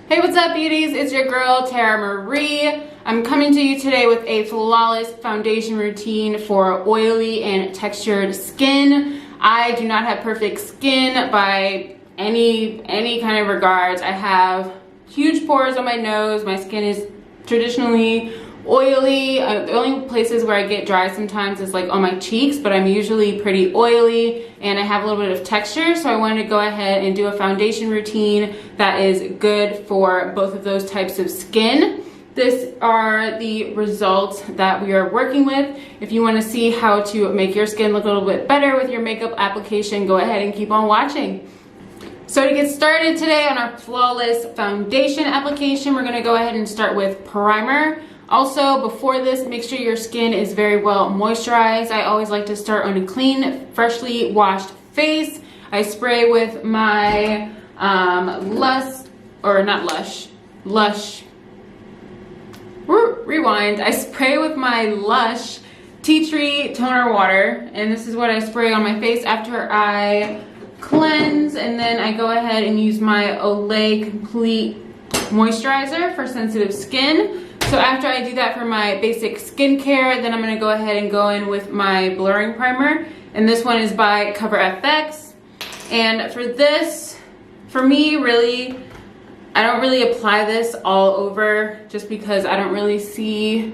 Hey, what's up, beauties? It's your girl, Tara Marie. I'm coming to you today with a flawless foundation routine for oily and textured skin. I do not have perfect skin by any kind of regards. I have huge pores on my nose. My skin is traditionally oily. The only places where I get dry sometimes is like on my cheeks, but I'm usually pretty oily and I have a little bit of texture, so I wanted to go ahead and do a foundation routine that is good for both of those types of skin. These are the results that we are working with. If you want to see how to make your skin look a little bit better with your makeup application, go ahead and keep on watching. So to get started today on our flawless foundation application, we're going to go ahead and start with primer. Also, before this, make sure your skin is very well moisturized. I always like to start on a clean, freshly washed face. I spray with my Rewind. I spray with my Lush Tea Tree Toner Water, and this is what I spray on my face after I cleanse, and then I go ahead and use my Olay Complete Moisturizer for sensitive skin. So after I do that for my basic skincare, then I'm going to go ahead and go in with my blurring primer, and this one is by Cover FX. And for this, for me, really, I don't really apply this all over just because I don't really see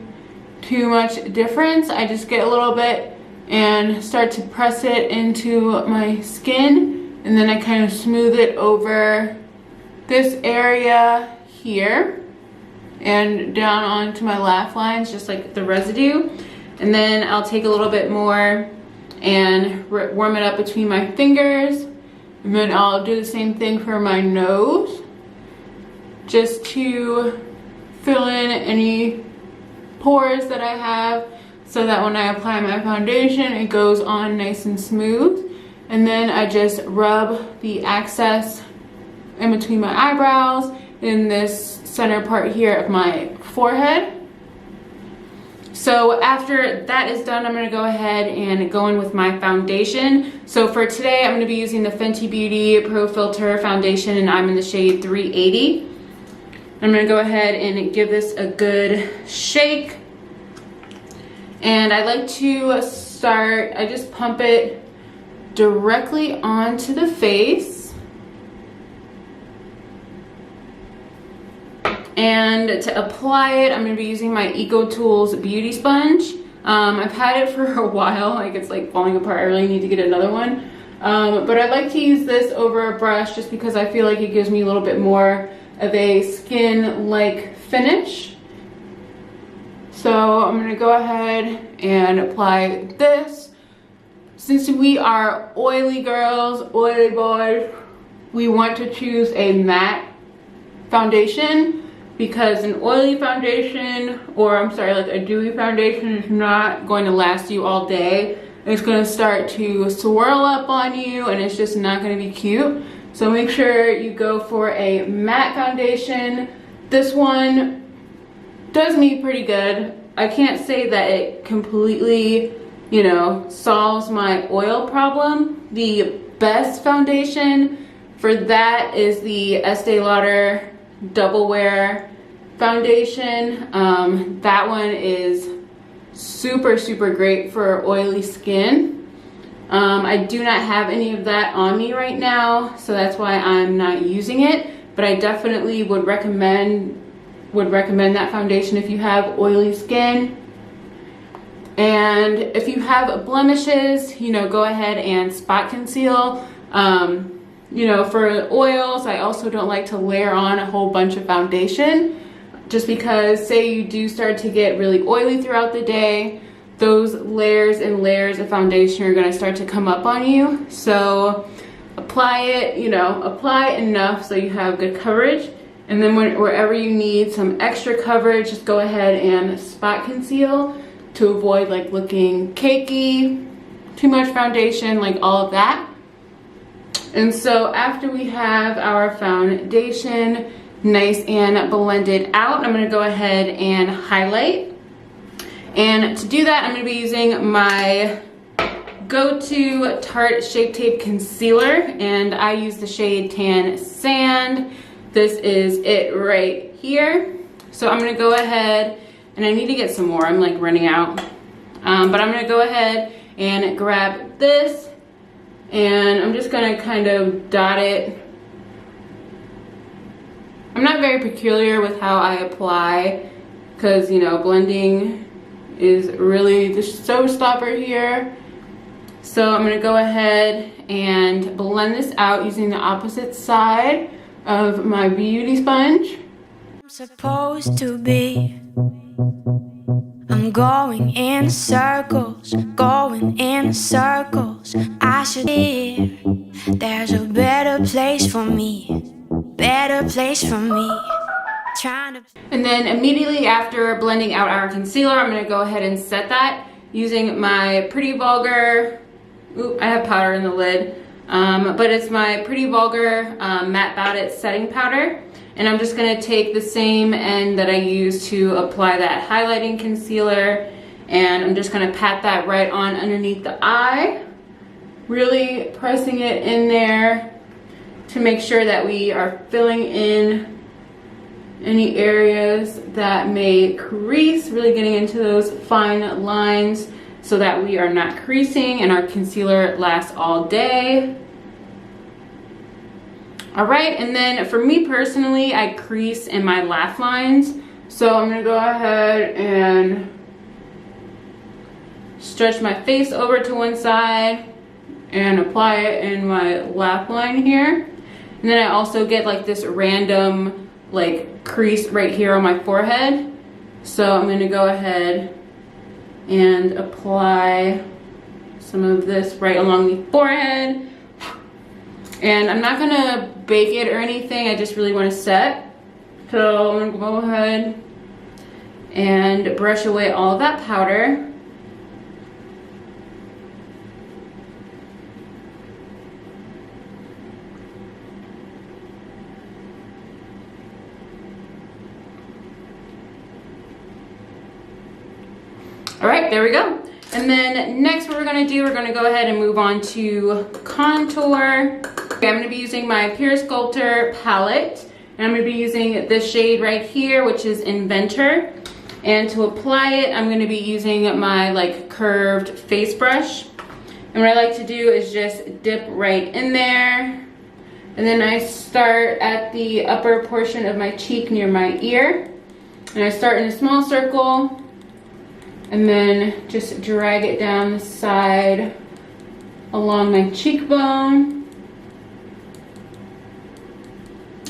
too much difference. I just get a little bit and start to press it into my skin, and then I kind of smooth it over this area here and down onto my laugh lines, just like the residue. And then I'll take a little bit more and warm it up between my fingers, and then I'll do the same thing for my nose, just to fill in any pores that I have, so that when I apply my foundation, it goes on nice and smooth. And then I just rub the excess in between my eyebrows in this center part here of my forehead. So after that is done, I'm going to go ahead and go in with my foundation. So for today, I'm going to be using the Fenty Beauty Pro Filter foundation, and I'm in the shade 380. I'm going to go ahead and give this a good shake. And I like to start, I just pump it directly onto the face. And to apply it, I'm going to be using my EcoTools Beauty Sponge. I've had it for a while, like it's like falling apart. I really need to get another one. But I like to use this over a brush just because I feel like it gives me a little bit more of a skin-like finish. So I'm going to go ahead and apply this. Since we are oily girls, oily boys, we want to choose a matte foundation, because an oily foundation, or I'm sorry, like a dewy foundation, is not going to last you all day. It's going to start to swirl up on you, and it's just not going to be cute. So make sure you go for a matte foundation. This one does me pretty good. I can't say that it completely, you know, solves my oil problem. The best foundation for that is the Estee Lauder Double Wear foundation. That one is super great for oily skin. I do not have any of that on me right now, so that's why I'm not using it, but I definitely would recommend that foundation if you have oily skin. And if you have blemishes, you know, go ahead and spot conceal. You know, for oils, I also don't like to layer on a whole bunch of foundation, just because say you do start to get really oily throughout the day, those layers and layers of foundation are going to start to come up on you. So apply it, you know, apply enough so you have good coverage, and then wherever you need some extra coverage, just go ahead and spot conceal to avoid like looking cakey, too much foundation, like all of that. And so after we have our foundation nice and blended out, I'm going to go ahead and highlight. And to do that, I'm going to be using my go-to Tarte Shape Tape Concealer, and I use the shade Tan Sand. this is it right here. So I'm gonna go ahead, and I need to get some more, I'm like running out. But I'm gonna go ahead and grab this, and I'm just gonna kind of dot it. I'm not very peculiar with how I apply, because you know, blending is really the showstopper here. So I'm gonna go ahead and blend this out using the opposite side of my beauty sponge. I'm supposed to be. I'm going in circles, going in circles. I should be. There's a better place for me, better place for me. And then immediately after blending out our concealer, I'm gonna go ahead and set that using my Pretty Vulgar, ooh, I have powder in the lid, but it's my Pretty Vulgar Matte About It setting powder. And I'm just gonna take the same end that I used to apply that highlighting concealer, and I'm just gonna pat that right on underneath the eye, really pressing it in there to make sure that we are filling in any areas that may crease, really getting into those fine lines so that we are not creasing and our concealer lasts all day. All right, and then for me personally, I crease in my laugh lines. So I'm gonna go ahead and stretch my face over to one side and apply it in my laugh line here. And then I also get like this random like crease right here on my forehead. So I'm gonna go ahead and apply some of this right along the forehead. And I'm not gonna bake it or anything, I just really wanna set. So I'm gonna go ahead and brush away all of that powder. All right, there we go. And then next what we're gonna do, we're gonna go ahead and move on to contour. Okay, I'm gonna be using my Pure Sculptor palette, and I'm gonna be using this shade right here, which is Inventor. And to apply it, I'm gonna be using my like curved face brush. And what I like to do is just dip right in there. And then I start at the upper portion of my cheek near my ear. And I start in a small circle, and then just drag it down the side along my cheekbone.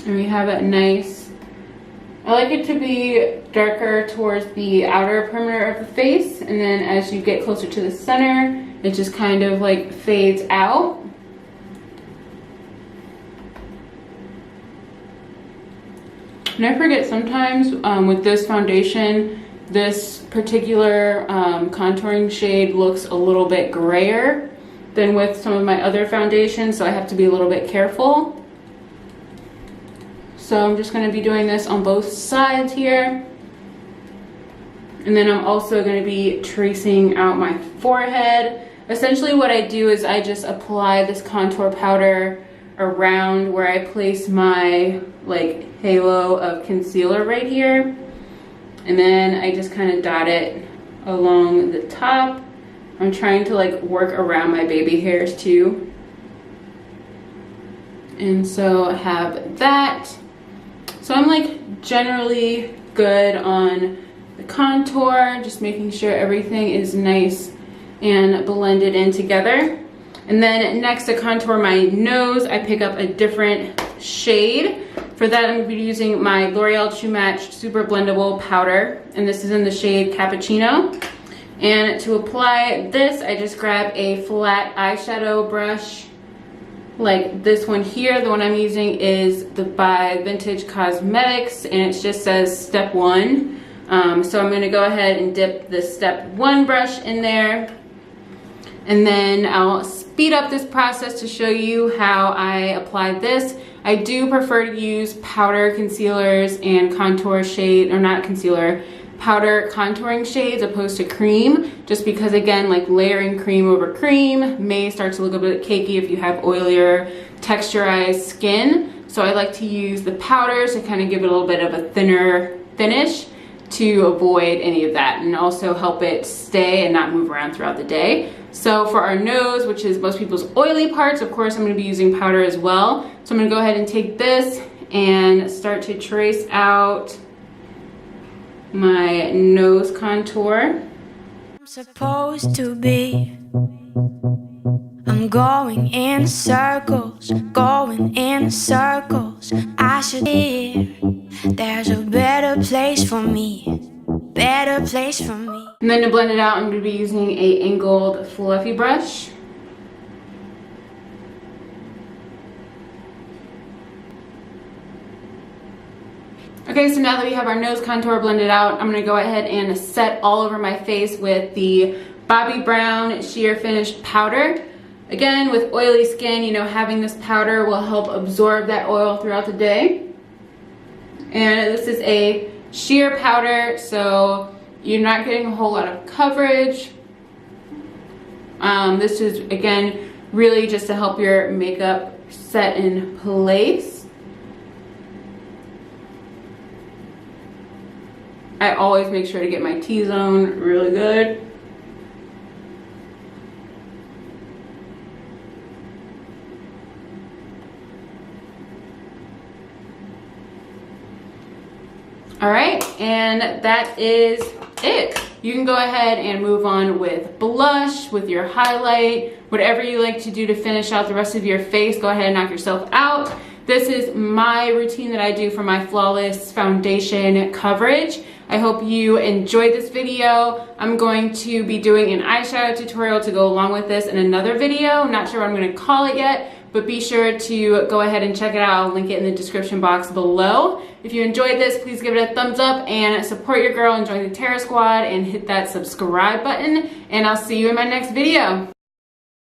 And we have a nice, I like it to be darker towards the outer perimeter of the face, and then as you get closer to the center, it just kind of like fades out. And I forget sometimes with this foundation, this particular contouring shade looks a little bit grayer than with some of my other foundations, so I have to be a little bit careful. So I'm just going to be doing this on both sides here. And then I'm also going to be tracing out my forehead. Essentially what I do is I just apply this contour powder around where I place my like halo of concealer right here. And then I just kind of dot it along the top. I'm trying to like work around my baby hairs too. And so I have that. So I'm like generally good on the contour, just making sure everything is nice and blended in together. And then next to contour my nose, I pick up a different shade. For that, I'm going to be using my L'Oreal True Match Super Blendable Powder, and this is in the shade Cappuccino. And to apply this, I just grab a flat eyeshadow brush like this one here. The one I'm using is by Vintage Cosmetics, and it just says Step 1. So I'm going to go ahead and dip the Step 1 brush in there. And then I'll speed up this process to show you how I apply this. I do prefer to use powder concealers and contour shade, or not concealer, powder contouring shades opposed to cream, just because again, like layering cream over cream may start to look a bit cakey if you have oilier texturized skin. So I like to use the powders to kind of give it a little bit of a thinner finish to avoid any of that, and also help it stay and not move around throughout the day. So for our nose, which is most people's oily parts, of course I'm going to be using powder as well. So I'm going to go ahead and take this and start to trace out my nose contour. I'm supposed to be. I'm going in circles, going in circles. I should hear there's a better place for me, better place for me. And then to blend it out, I'm going to be using a angled fluffy brush. Okay, so now that we have our nose contour blended out, I'm going to go ahead and set all over my face with the Bobbi Brown Sheer Finish Powder. Again, with oily skin, you know, having this powder will help absorb that oil throughout the day. And this is a sheer powder, so you're not getting a whole lot of coverage. This is, again, really just to help your makeup set in place. I always make sure to get my T-zone really good. All right, and that is it. You can go ahead and move on with blush, with your highlight, whatever you like to do to finish out the rest of your face. Go ahead and knock yourself out. This is my routine that I do for my flawless foundation coverage. I hope you enjoyed this video. I'm going to be doing an eyeshadow tutorial to go along with this in another video. I'm not sure what I'm going to call it yet, but be sure to go ahead and check it out. I'll link it in the description box below. If you enjoyed this, please give it a thumbs up and support your girl and join the Terror Squad and hit that subscribe button. And I'll see you in my next video.